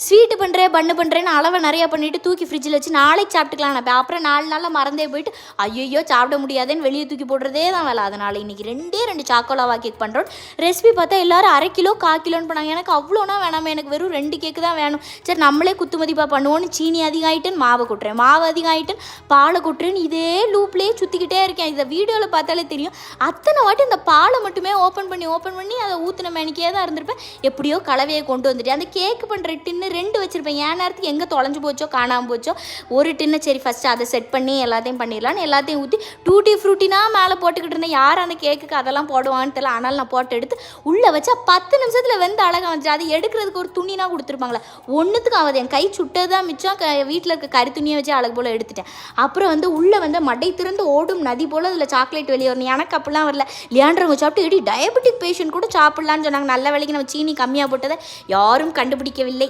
Sweet பண்ணுறேன் பண்ணு பண்ணுறேன்னு அளவை நிறையா பண்ணிவிட்டு தூக்கி ஃப்ரிட்ஜில் வச்சு நாளைக்கு சாப்பிட்டுக்கலாம். நான் அப்புறம் 4 நாளில் மறந்தே போயிட்டு ஐயோ சாப்பிட முடியாதுன்னு வெளியே தூக்கி போடுறதே தான் வேலை. அதனால் இன்றைக்கி 2 சாக்கோலாவா கேக் பண்ணுறோம். ரெசிபி பார்த்தா எல்லோரும் 1/2 கிலோ 1/4 கிலோன்னு பண்ணாங்க. எனக்கு அவ்வளோனா வேணாமல், எனக்கு வெறும் 2 கேக்கு தான் வேணும். சரி நம்மளே குத்து மதிப்பாக பண்ணுவோன்னு சீனி அதிகம் ஆகிட்டுன்னு மாவை கொட்டுறேன், மாவு அதிகம் ஆகிட்டுன்னு பாலை கொட்டுறேன்னு இதே லூப்லேயே சுற்றிக்கிட்டே இருக்கேன். இதை வீடியோவில் பார்த்தாலே தெரியும். அத்தனை வாட்டி இந்த பாலை மட்டுமே ஓப்பன் பண்ணி அதை ஊற்றின மேனிக்கே தான் இருந்திருப்பேன். எப்படியோ கலவையை கொண்டு வந்துட்டேன். அந்த கேக்கு பண்ணுற டின்னு 2 வச்சுருப்பேன். ஏன் நேரத்துக்கு எங்கே தொலைஞ்சு போச்சோ காணாமல் போச்சோ ஒரு டின்னு சரி ஃபஸ்ட்டு அதை செட் பண்ணி எல்லாத்தையும் பண்ணிடலான்னு எல்லாத்தையும் ஊற்றி டூட்டி ஃப்ரூட்டினா மேலே போட்டுக்கிட்டு இருந்தேன். யார் அந்த கேக்குக்கு அதெல்லாம் போடுவான்னு தெரியல. ஆனால் நான் போட்டு எடுத்து உள்ளே வச்சா 10 நிமிஷத்தில் வெந்து அழகாக வந்துச்சு. அதை எடுக்கிறதுக்கு ஒரு துணினா கொடுத்துருப்பாங்களா, ஒன்றுத்துக்கும் ஆகுது. என் கை சுட்டது தான் மிச்சம். வீட்டில் இருக்க கறி துணியை வச்சு அழகு போல் எடுத்துட்டேன். அப்புறம் உள்ளே மடை திறந்து ஓடும் நதி போல் அதில் சாக்லேட் வெளியே வரணும். எனக்கு அப்படிலாம் வரல. லியாண்டவங்க சாப்பிட்டு இடி டயபெட்டிக் பேஷண்ட் கூட சாப்பிட்லான்னு சொன்னாங்க. நல்ல வேலைக்கு நம்ம சீனி கம்மியாக போட்டதை யாரும் கண்டுபிடிக்கவில்லை.